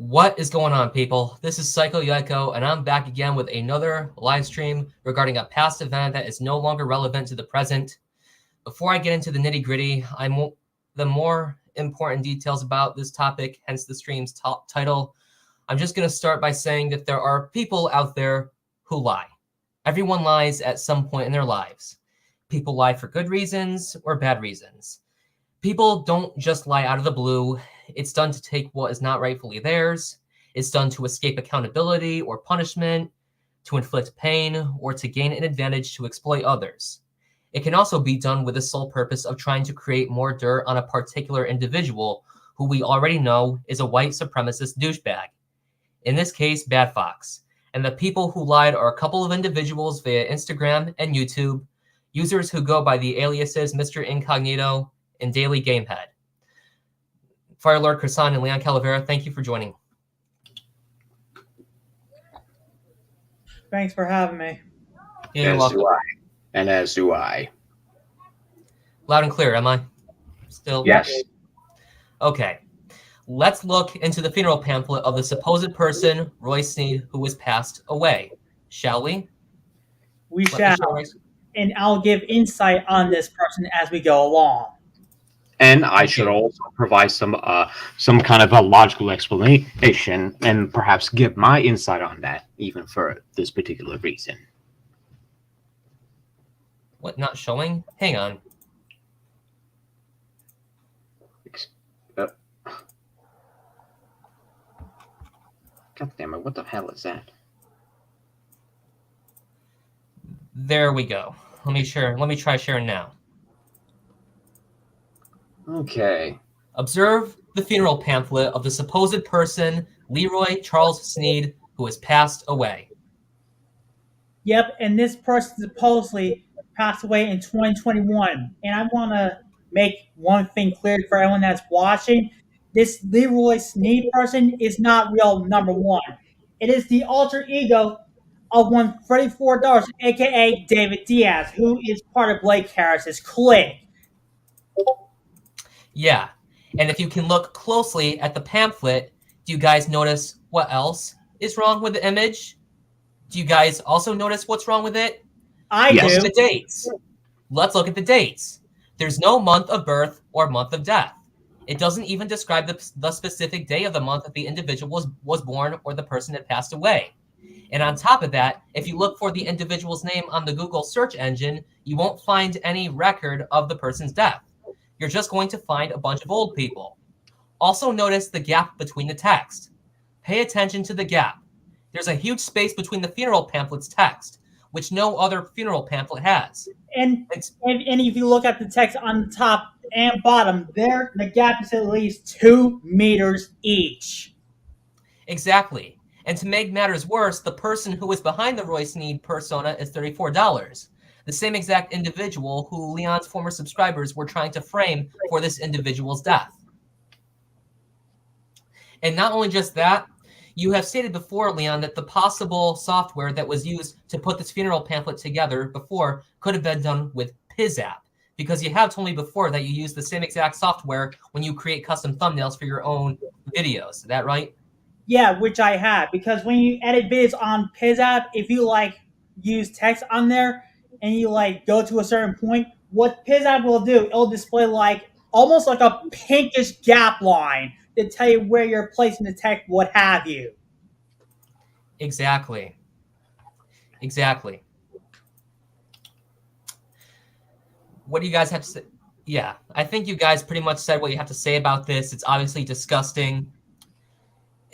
What is going on, people? This is Psycho Yaiko, and I'm back again with another live stream regarding a past event that is no longer relevant to the present. Before I get into the nitty-gritty, the more important details about this topic, hence the stream's title, I'm just going to start by saying that there are people out there who lie. Everyone lies at some point in their lives. People lie for good reasons or bad reasons. People don't just lie out of the blue. It's done to take what is not rightfully theirs. It's done to escape accountability or punishment, to inflict pain, or to gain an advantage to exploit others. It can also be done with the sole purpose of trying to create more dirt on a particular individual who we already know is a white supremacist douchebag. In this case, Bad Fox. And the people who lied are a couple of individuals via Instagram and YouTube, users who go by the aliases Mr. Incognito and Daily Gamehead. Firelord Croissant and Leon Calavera, thank you for joining. Thanks for having me. You're welcome. And as do I. Loud and clear, am I? Still? Yes. Okay. Let's look into the funeral pamphlet of the supposed person, Roy Sneed, who was passed away. Shall we? We shall. And I'll give insight on this person as we go along. And I should also provide some kind of a logical explanation and perhaps give my insight on that, even for this particular reason. What, not showing? Hang on. God damn it, what the hell is that? There we go. Let me try sharing now. Okay. Observe the funeral pamphlet of the supposed person, Leroy Charles Sneed, who has passed away. Yep, and this person supposedly passed away in 2021. And I want to make one thing clear for everyone that's watching. This Leroy Sneed person is not real, number one. It is the alter ego of one Freddy $4, a.k.a. David Diaz, who is part of Blake Harris's clique. Yeah, and if you can look closely at the pamphlet, do you guys notice what else is wrong with the image? Do you guys also notice what's wrong with it? I do. The dates. Let's look at the dates. There's no month of birth or month of death. It doesn't even describe the specific day of the month that the individual was born or the person had passed away. And on top of that, if you look for the individual's name on the Google search engine, you won't find any record of the person's death. You're just going to find a bunch of old people. Also notice the gap between the text. Pay attention to the gap. There's a huge space between the funeral pamphlet's text, which no other funeral pamphlet has. And if you look at the text on the top and bottom, there the gap is at least 2 meters each. Exactly. And to make matters worse, the person who is behind the Roy Sneed persona is $34. The same exact individual who Leon's former subscribers were trying to frame for this individual's death. And not only just that, you have stated before, Leon, that the possible software that was used to put this funeral pamphlet together before could have been done with PizApp, because you have told me before that you use the same exact software when you create custom thumbnails for your own videos. Is that right? Yeah, which I have, because when you edit videos on PizApp, if you use text on there, and you go to a certain point, what PizApp will do, it'll display almost like a pinkish gap line to tell you where you're placing the text, what have you. Exactly. What do you guys have to say? Yeah, I think you guys pretty much said what you have to say about this. It's obviously disgusting.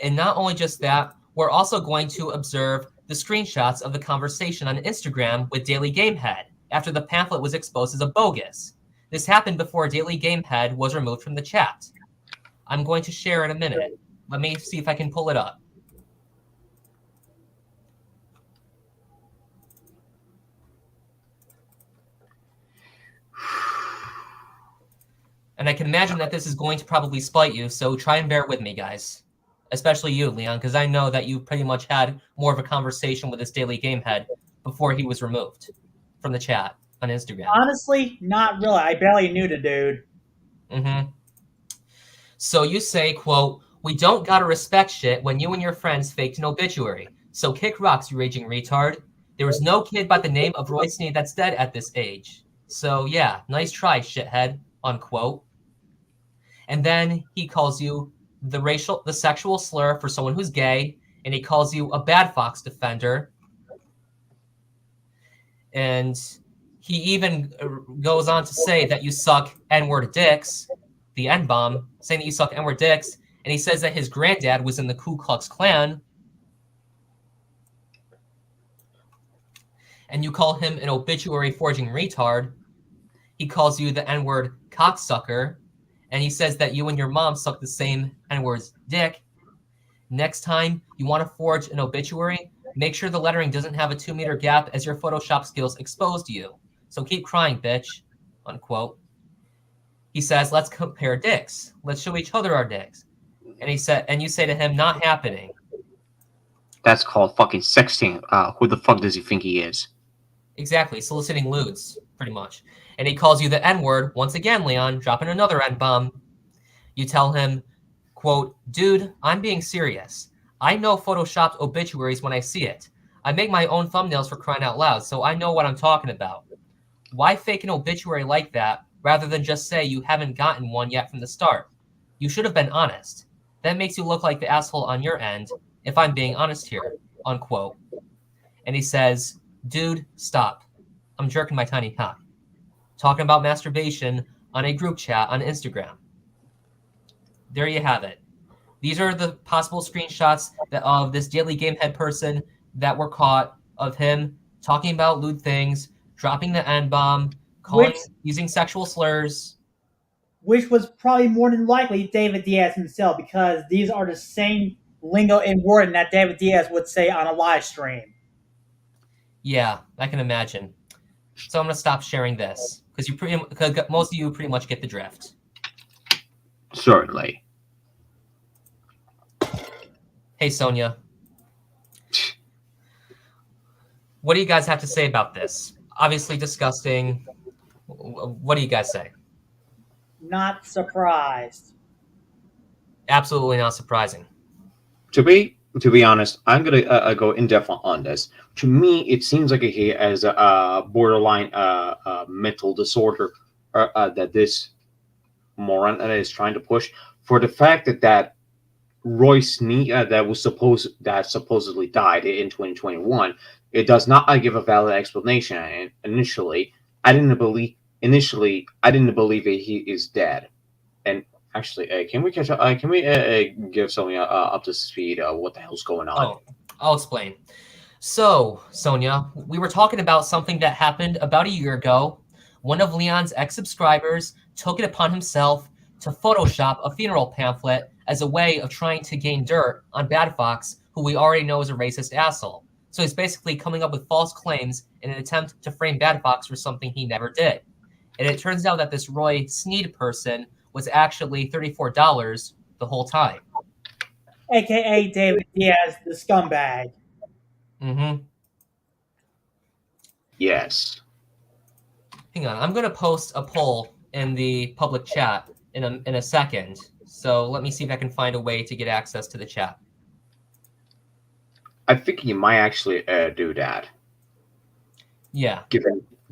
And not only just that, we're also going to observe the screenshots of the conversation on Instagram with Daily Gamehead after the pamphlet was exposed as a bogus. This happened before Daily Gamehead was removed from the chat. I'm going to share in a minute. Let me see if I can pull it up. And I can imagine that this is going to probably spite you, so try and bear with me, guys. Especially you, Leon, because I know that you pretty much had more of a conversation with this Daily Gamehead before he was removed from the chat on Instagram. Honestly, not really. I barely knew the dude. So you say, quote, We don't gotta respect shit when you and your friends faked an obituary. So kick rocks, you raging retard. There was no kid by the name of Roy Sneed that's dead at this age. So yeah, nice try, shithead, unquote. And then he calls you the sexual slur for someone who's gay, and he calls you a bad fox defender. And he even goes on to say that you suck N-word dicks, the N-bomb, saying that you suck N-word dicks, and he says that his granddad was in the Ku Klux Klan. And you call him an obituary forging retard. He calls you the N-word cocksucker, and he says that you and your mom suck the same N-word's dick. Next time you want to forge an obituary, make sure the lettering doesn't have a 2-meter gap as your Photoshop skills exposed you. So keep crying, bitch, unquote. He says, let's compare dicks. Let's show each other our dicks. And you say to him, not happening. That's called fucking sexting. Who the fuck does he think he is? Exactly, soliciting lewds, pretty much. And he calls you the N-word, once again, Leon, dropping another N-bomb. You tell him, quote, dude, I'm being serious. I know Photoshopped obituaries when I see it. I make my own thumbnails for crying out loud, so I know what I'm talking about. Why fake an obituary like that rather than just say you haven't gotten one yet from the start? You should have been honest. That makes you look like the asshole on your end, if I'm being honest here, unquote. And he says, dude, stop. I'm jerking my tiny cock. Talking about masturbation on a group chat on Instagram. There you have it. These are the possible screenshots of this Daily Gamehead person that were caught of him talking about lewd things, dropping the N-bomb, using sexual slurs. Which was probably more than likely David Diaz himself, because these are the same lingo and wording that David Diaz would say on a live stream. Yeah, I can imagine. So I'm going to stop sharing this, because most of you pretty much get the drift. Certainly. Hey, Sonia. What do you guys have to say about this? Obviously disgusting. What do you guys say? Not surprised. Absolutely not surprising. To be honest, I'm gonna go in depth on this. To me, it seems like he has a borderline mental disorder that this moron is trying to push. For the fact that Roy Sneed that supposedly died in 2021, it does not give a valid explanation. And initially, I didn't believe that he is dead. And actually, can we catch up? Can we give Sonia up to speed? What the hell's going on? Oh, I'll explain. So, Sonia, we were talking about something that happened about a year ago. One of Leon's ex-subscribers took it upon himself to Photoshop a funeral pamphlet as a way of trying to gain dirt on Bad Fox, who we already know is a racist asshole. So he's basically coming up with false claims in an attempt to frame Bad Fox for something he never did. And it turns out that this Roy Sneed person was actually $34 the whole time. AKA David Diaz, the scumbag. Mm-hmm. Yes. Hang on, I'm going to post a poll in the public chat in a second. So let me see if I can find a way to get access to the chat. I think you might actually do that. Yeah.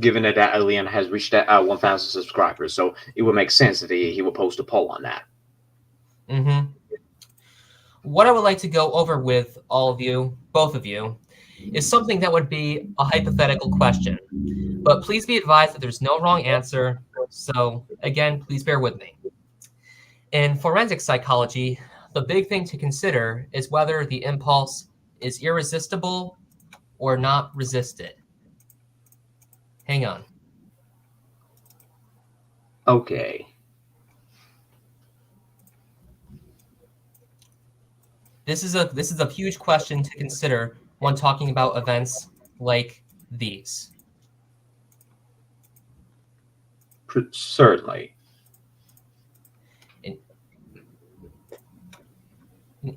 Given that Leon has reached 1,000 subscribers, so it would make sense that he will post a poll on that. Mm-hmm. What I would like to go over with all of you, both of you, is something that would be a hypothetical question. But please be advised that there's no wrong answer. So again, please bear with me. In forensic psychology, the big thing to consider is whether the impulse is irresistible or not resisted. Hang on. Okay. This is a huge question to consider when talking about events like these. Certainly. An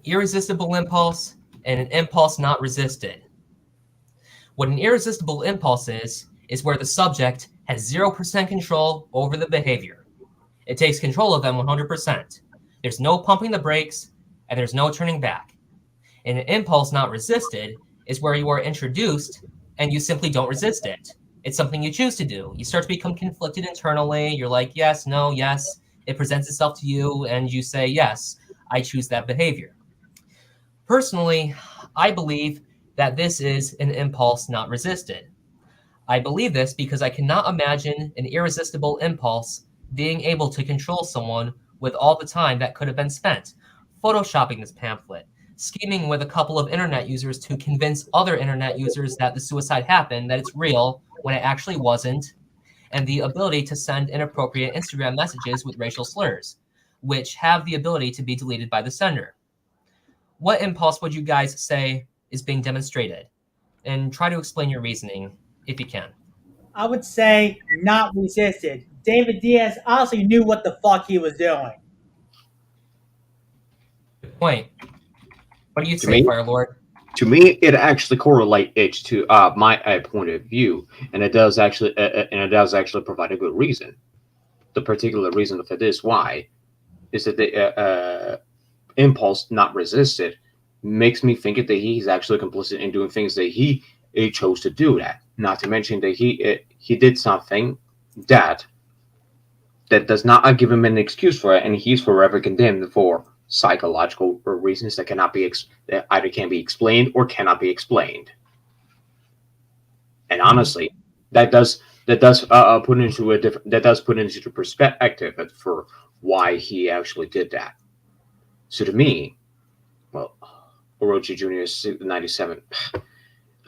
irresistible impulse and an impulse not resisted. What an irresistible impulse is where the subject has 0% control over the behavior. It takes control of them 100%. There's no pumping the brakes, and there's no turning back. And an impulse not resisted is where you are introduced and you simply don't resist it. It's something you choose to do. You start to become conflicted internally. You're like, yes, no, yes. It presents itself to you, and you say, yes, I choose that behavior. Personally, I believe that this is an impulse not resisted. I believe this because I cannot imagine an irresistible impulse being able to control someone with all the time that could have been spent photoshopping this pamphlet, scheming with a couple of internet users to convince other internet users that the suicide happened, that it's real when it actually wasn't, and the ability to send inappropriate Instagram messages with racial slurs, which have the ability to be deleted by the sender. What impulse would you guys say is being demonstrated? And try to explain your reasoning if you can. I would say not resisted. David Diaz obviously knew what the fuck he was doing. Good point. What do you To say, me? Firelord? To me, it actually correlates to my point of view, and it does actually provide a good reason. The particular reason for this, why, is that the impulse not resisted makes me think that he's actually complicit in doing things that he chose to do. That, not to mention that he did something that does not give him an excuse for it, and he's forever condemned for psychological reasons that cannot be that either can be explained or cannot be explained. And honestly, that does put into perspective for why he actually did that. So to me, well, Orochi Jr. is 97.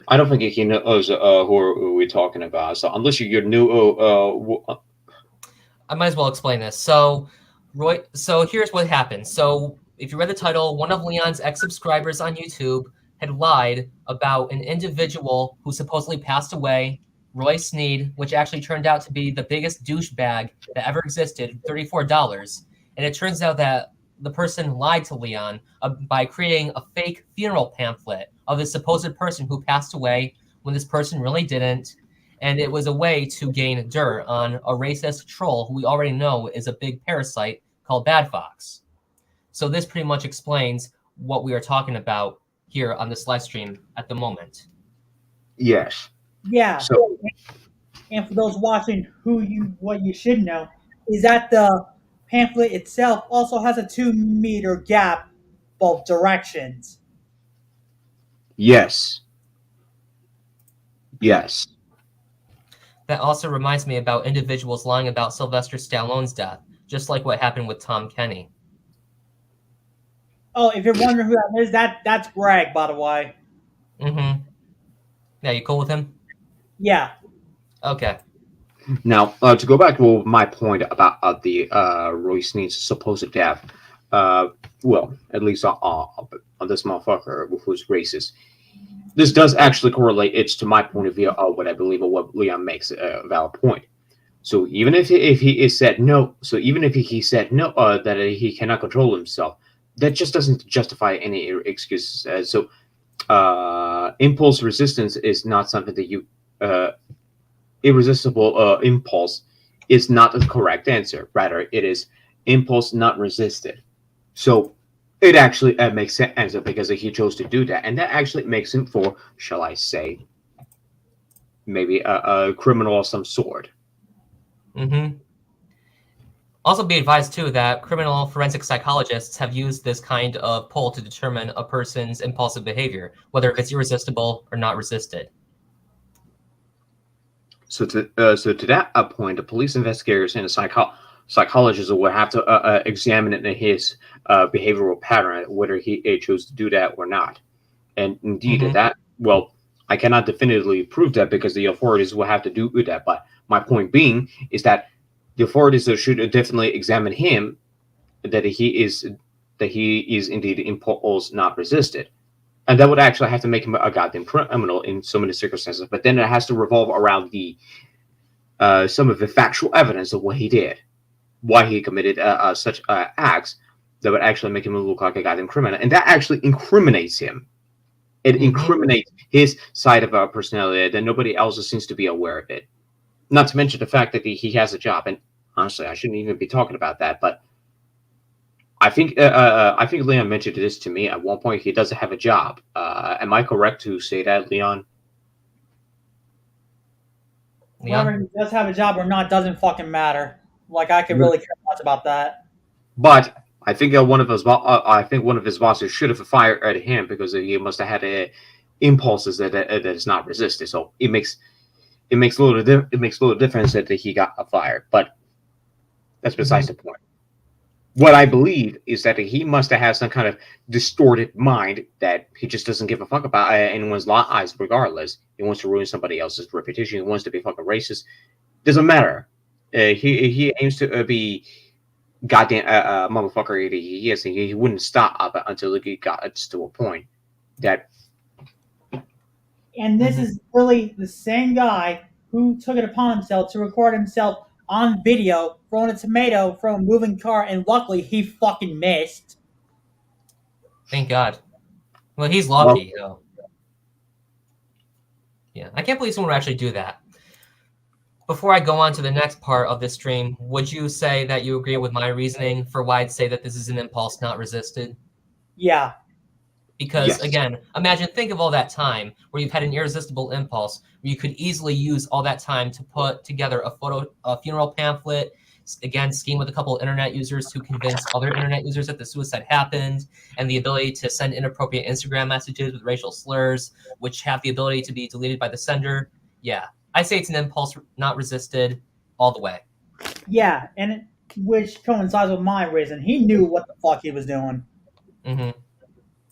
I don't think he knows who we're talking about. So unless you're new, I might as well explain this. So here's what happened. So if you read the title, one of Leon's ex-subscribers on YouTube had lied about an individual who supposedly passed away, Roy Sneed, which actually turned out to be the biggest douchebag that ever existed, $34. And it turns out that the person lied to Leon by creating a fake funeral pamphlet of this supposed person who passed away when this person really didn't. And it was a way to gain dirt on a racist troll who we already know is a big parasite called Bad Fox. So this pretty much explains what we are talking about here on this live stream at the moment. yes. Yeah. So And for those watching, what you should know is that the pamphlet itself also has a 2-meter gap, both directions. yes. Yes. That also reminds me about individuals lying about Sylvester Stallone's death, just like what happened with Tom Kenny. Oh, if you're wondering who that is, that's Greg, by the way. Mm-hmm. Yeah, you cool with him? Yeah. Okay. Now, to go back to my point about the Roy Sneed's supposed death, well, at least on this motherfucker who's racist, this does actually correlate. It's to my point of view of what I believe of what Leon makes a valid point. So even if he said no, that he cannot control himself, that just doesn't justify any excuses. So impulse resistance is not something that you irresistible impulse is not the correct answer. Rather, it is impulse not resisted. So it actually makes sense because he chose to do that, and that actually makes him for, shall I say, maybe a criminal of some sort. Mm-hmm. Also be advised, too, that criminal forensic psychologists have used this kind of poll to determine a person's impulsive behavior, whether it's irresistible or not resisted. So to that point, the police investigators and the psychologists will have to examine his behavioral pattern, whether he chose to do that or not. And indeed, that, well, I cannot definitively prove that because the authorities will have to do that. But my point being is that the authorities should definitely examine him, that he is indeed impulse not resisted. And that would actually have to make him a goddamn criminal in so many circumstances. But then it has to revolve around the some of the factual evidence of what he did, why he committed such acts that would actually make him look like a goddamn criminal. And that actually incriminates him. It incriminates his side of our personality that nobody else seems to be aware of it. Not to mention the fact that he has a job. And honestly, I shouldn't even be talking about that. But I think Leon mentioned this to me at one point. He doesn't have a job. Am I correct to say that, Leon? Whether Leon? he does have a job or not doesn't fucking matter. Like I could really care much about that. But I think I think one of his bosses should have fired him because he must have had impulses that is not resisted. So it makes a little difference that he got fired. But that's besides the point. What I believe is that he must have had some kind of distorted mind that he just doesn't give a fuck about anyone's lives, regardless. He wants to ruin somebody else's reputation. He wants to be fucking racist. Doesn't matter. He aims to be goddamn motherfucker. He wouldn't stop until he got to a point that. And this is really the same guy who took it upon himself to record himself on video throwing a tomato from a moving car, and luckily he fucking missed. Thank God. Well, he's lucky. Though. Yeah, I can't believe someone would actually do that. Before I go on to the next part of this stream, would you say that you agree with my reasoning for why I'd say that this is an impulse not resisted? Yeah. Because Yes. again, think of all that time where you've had an irresistible impulse, where you could easily use all that time to put together a funeral pamphlet, again, scheme with a couple of internet users to convince other internet users that the suicide happened, and the ability to send inappropriate Instagram messages with racial slurs, which have the ability to be deleted by the sender. Yeah, I say it's an impulse not resisted all the way. Yeah, which coincides with my reason. He knew what the fuck he was doing.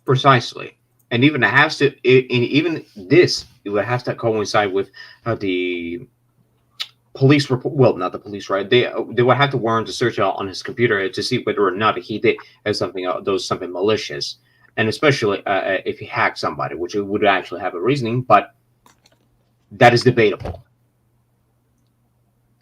Precisely, and even it has to. Even this, it would have to coincide with the police report. Well, not the police, right? They would have to warrant a search out on his computer to see whether or not he did something malicious, and especially if he hacked somebody, which would actually have a reasoning, but that is debatable.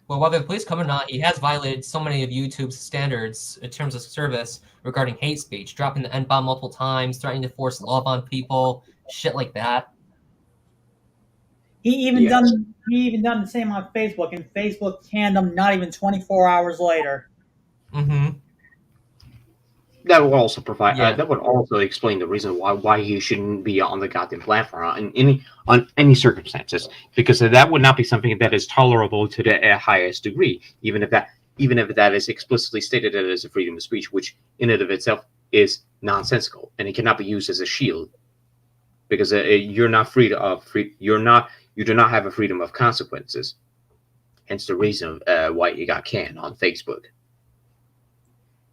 Well, whether the police come or not, he has violated so many of YouTube's standards in terms of service regarding hate speech, dropping the N-bomb multiple times, threatening to force love on people, shit like that. He even done the same on Facebook, and Facebook canned him not even 24 hours later. That would also provide. Yeah. That would also explain the reason why he shouldn't be on the goddamn platform on any circumstances, because that would not be something that is tolerable to the highest degree, even if that is explicitly stated as a freedom of speech, which in and of itself is nonsensical, and it cannot be used as a shield, because you're not you do not have a freedom of consequences. Hence the reason why you got canned on Facebook.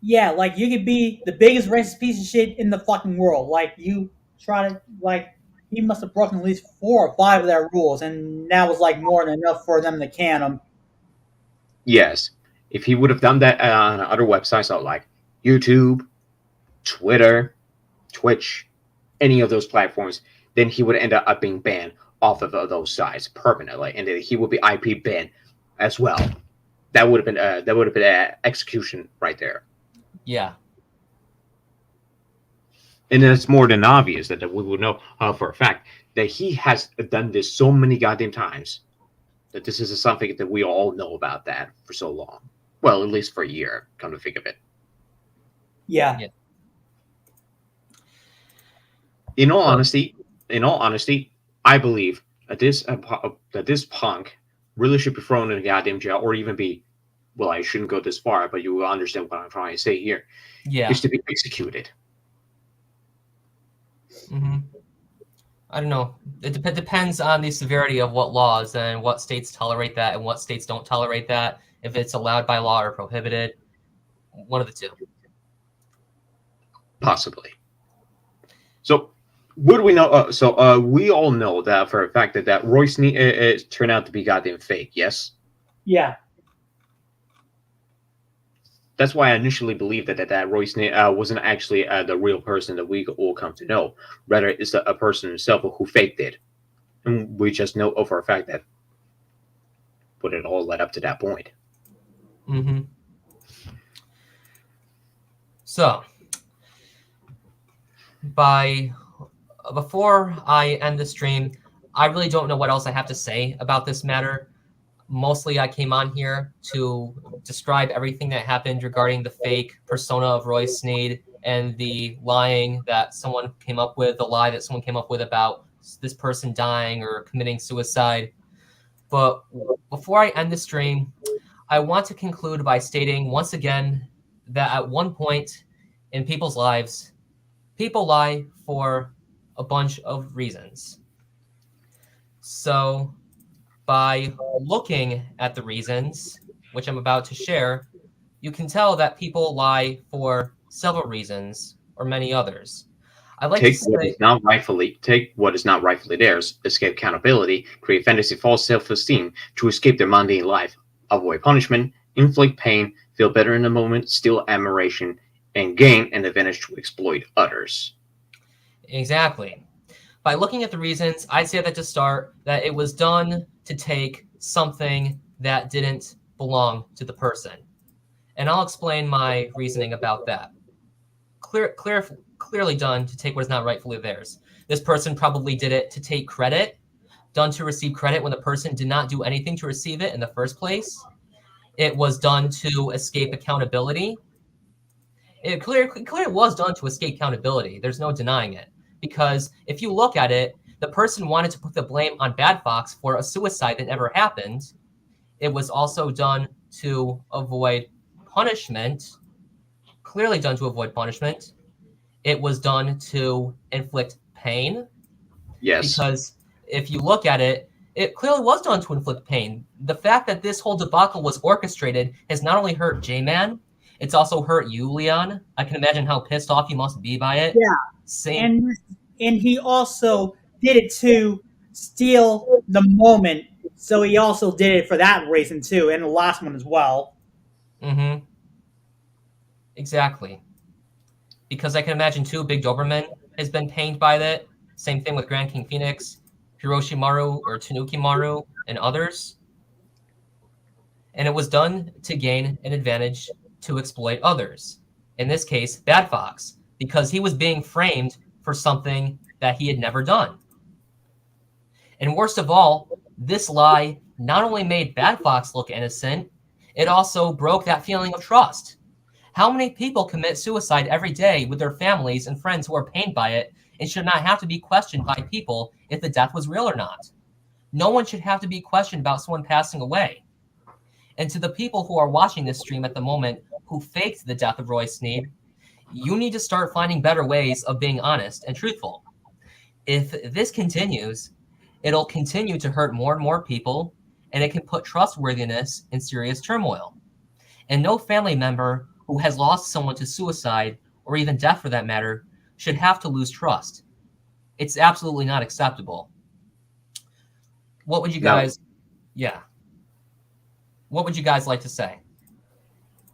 Yeah, like you could be the biggest racist piece of shit in the fucking world. Like you try to he must have broken at least 4 or 5 of their rules, and that was like more than enough for them to can him. Yes, if he would have done that on other websites like YouTube, Twitter, Twitch, any of those platforms, then he would end up being banned off of those sites permanently, and then he would be IP banned as well. That would have been execution right there. Yeah. And it's more than obvious that we would know for a fact that he has done this so many goddamn times that this is something that we all know about that for so long. Well, at least for a year, come to think of it. Yeah. In all honesty, I believe that this punk really should be thrown in a goddamn jail, or even be, well, I shouldn't go this far, but you will understand what I'm trying to say here. Yeah. Is to be executed. I don't know. It depends on the severity of what laws and what states tolerate that and what states don't tolerate that. If it's allowed by law or prohibited, one of the two. Possibly. So, what do we know? We all know that for a fact that Royce turned out to be goddamn fake. Yes. Yeah. That's why I initially believed that Royce wasn't actually the real person that we all come to know. Rather, it's a person himself who faked it, and we just know for a fact that what it all led up to that point. So, before I end the stream, I really don't know what else I have to say about this matter. mostly I came on here to describe everything that happened regarding the fake persona of Roy Sneed and the lying that someone came up with, the lie that someone came up with about this person dying or committing suicide. But before I end the stream, I want to conclude by stating once again that at one point in people's lives, people lie for a bunch of reasons. So by looking at the reasons, which I'm about to share, you can tell that people lie for several reasons or many others. I'd like to Take what say, is not rightfully theirs, escape accountability, create fantasy false self-esteem to escape their mundane life, avoid punishment, inflict pain, feel better in the moment, steal admiration, and gain an advantage to exploit others. exactly. By looking at the reasons, I'd say that to start, that it was done to take something that didn't belong to the person. And I'll explain my reasoning about that. Clearly done to take what is not rightfully theirs. This person probably did it to take credit, done to receive credit when the person did not do anything to receive it in the first place. It was done to escape accountability. It clearly was done to escape accountability. There's no denying it. Because if you look at it, the person wanted to put the blame on Bad Fox for a suicide that never happened. It was also done to avoid punishment. Clearly done to avoid punishment. It was done to inflict pain. Yes. Because if you look at it, it clearly was done to inflict pain. The fact that this whole debacle was orchestrated has not only hurt J-Man, it's also hurt you, Leon. I can imagine how pissed off you must be by it. Yeah. Same. And he also did it to steal the moment. So he also did it for that reason too, and the last one as well. Mm-hmm. Exactly. Because I can imagine too, Big Doberman has been pained by that. Same thing with Grand King Phoenix, Hiroshimaru or Tanukimaru, and others. And it was done to gain an advantage to exploit others. In this case, Bad Fox, because he was being framed for something that he had never done. And worst of all, this lie not only made Bad Fox look innocent, it also broke that feeling of trust. How many people commit suicide every day with their families and friends who are pained by it and should not have to be questioned by people if the death was real or not? No one should have to be questioned about someone passing away. And to the people who are watching this stream at the moment who faked the death of Roy Sneed, you need to start finding better ways of being honest and truthful. If this continues, it'll continue to hurt more and more people, and it can put trustworthiness in serious turmoil. And no family member who has lost someone to suicide, or even death for that matter, should have to lose trust. It's absolutely not acceptable. What would you guys... Yeah. What would you guys like to say?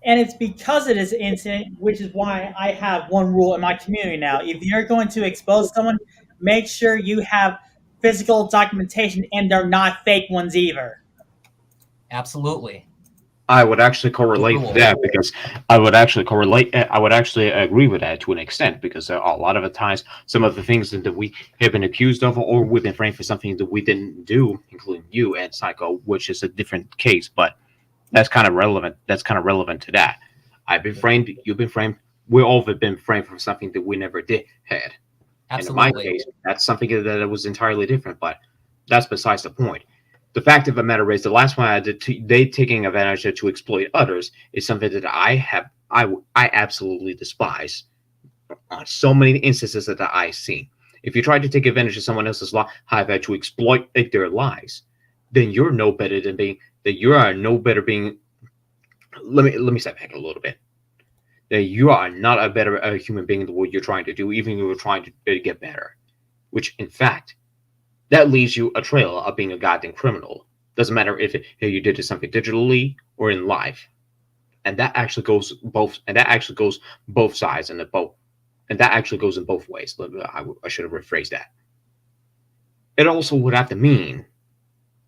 And it's because of this incident, which is why I have one rule in my community now. If you're going to expose someone, make sure you have physical documentation and they're not fake ones either. Absolutely. I would actually correlate with that because I would actually agree with that to an extent because a lot of the times some of the things that we have been accused of or we've been framed for something that we didn't do, including you and Psycho, which is a different case, but that's kind of relevant. That's kind of relevant to that. I've been framed. You've been framed. We all have been framed for something that we never did had. Absolutely. And in my case, that's something that was entirely different, but that's besides the point. The fact of the matter is, the last one I did, they taking advantage of to exploit others, is something that I absolutely despise on so many instances that I've seen. If you try to take advantage of someone else's life to exploit their lives, then you're no better than being. That you are no better being. Let me step back a little bit. That you are not a better human being than what you're trying to do, even if you're trying to get better. Which, in fact, that leaves you a trail of being a goddamn criminal. Doesn't matter if you did something digitally or in life, and that actually goes both. And that actually goes both sides and that actually goes in both ways. I should have rephrased that. It also would have to mean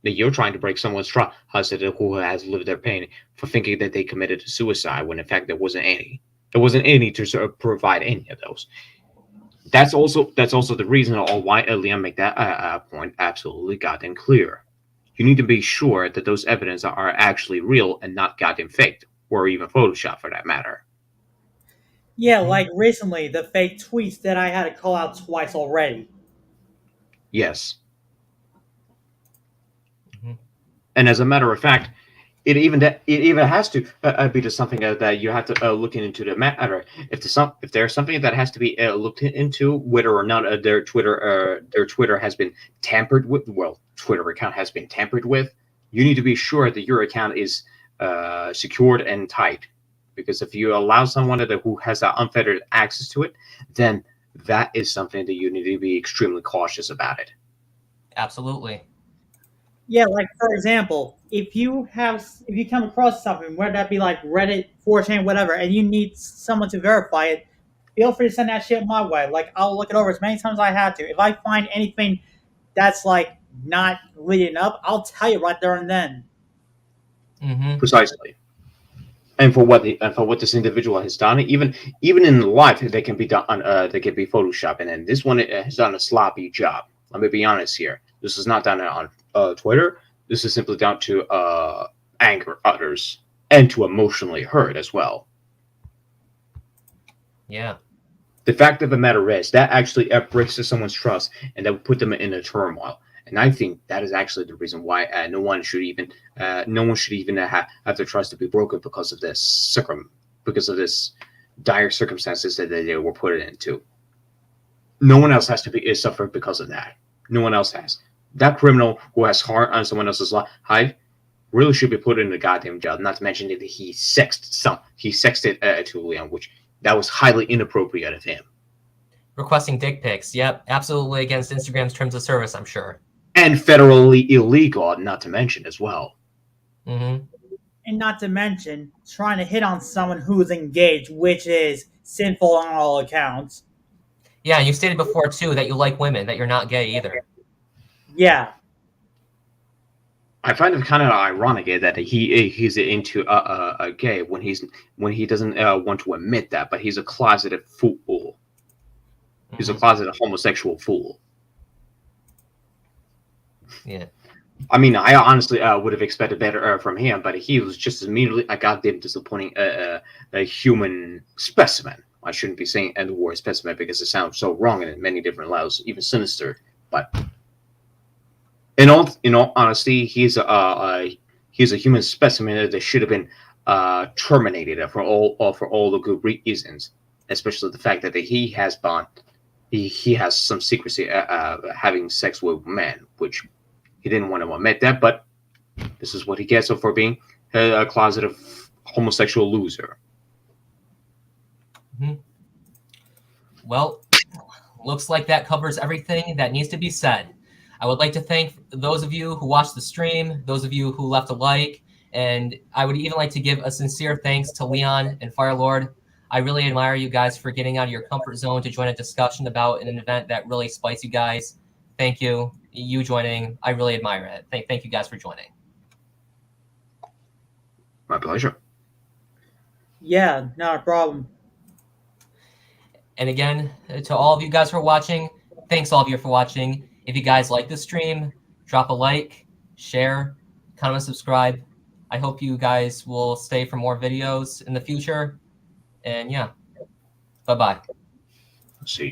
that you're trying to break someone's trust who has lived their pain for thinking that they committed suicide when in fact there wasn't any. There wasn't any to sort of provide any of those. That's also the reason why Leon make that point absolutely goddamn clear. you need to be sure that those evidence are actually real and not goddamn faked, or even Photoshop for that matter. Yeah, like recently, the fake tweets that I had to call out twice already. Yes. Mhm. And as a matter of fact, it even has to be just something that you have to look into the matter. If there's something that has to be looked into, whether or not their Twitter has been tampered with, Twitter account has been tampered with, you need to be sure that your account is secured and tight. Because if you allow someone who has unfettered access to it, then that is something that you need to be extremely cautious about it. Absolutely. Yeah, like for example, if you come across something, whether that be like Reddit, 4chan, whatever, and you need someone to verify it, feel free to send that shit my way. Like I'll look it over as many times as I have to. If I find anything that's like not leading up, I'll tell you right there and then. Mm-hmm. Precisely. And for what this individual has done, even in life, they can be done. They can be photoshopped, and this one has done a sloppy job. Let me be honest here. This is not done on Twitter. This is simply down to anger others and to emotionally hurt as well. Yeah. The fact of the matter is that actually breaks someone's trust, and that would put them in a turmoil. And I think that is actually the reason why no one should even have their trust to be broken because of this dire circumstances that they were put into. No one else has to be suffer because of that. No one else has. That criminal who has harm on someone else's life really should be put in the goddamn jail. Not to mention that he sexted to Leon, which that was highly inappropriate of him. Requesting dick pics. Yep. Absolutely against Instagram's terms of service, I'm sure. And federally illegal, not to mention as well. Mm-hmm. And not to mention trying to hit on someone who's engaged, which is sinful on all accounts. Yeah, you stated before too that you like women, that you're not gay either. Yeah. I find it kind of ironic that he's into a gay when he doesn't want to admit that, but he's a closeted fool. He's a closeted homosexual fool. Yeah. I mean, I honestly would have expected better from him, but he was just immediately a goddamn disappointing a human specimen. I shouldn't be saying the word specimen because it sounds so wrong in many different levels, even sinister. But in all honesty, he's a human specimen that should have been terminated for all the good reasons, especially the fact that he has some secrecy having sex with men, which he didn't want to admit that, but this is what he gets for being a closeted homosexual loser. Mm-hmm. Well, looks like that covers everything that needs to be said. I would like to thank those of you who watched the stream, those of you who left a like, and I would even like to give a sincere thanks to Leon and Firelord. I really admire you guys for getting out of your comfort zone to join a discussion about an event that really spites you guys. Thank you. You joining, I really admire it. Thank you guys for joining. My pleasure. Yeah, not a problem. And again, to all of you guys for watching, thanks all of you for watching. If you guys like the stream, drop a like, share, comment, subscribe. I hope you guys will stay for more videos in the future. And yeah, bye-bye. See you.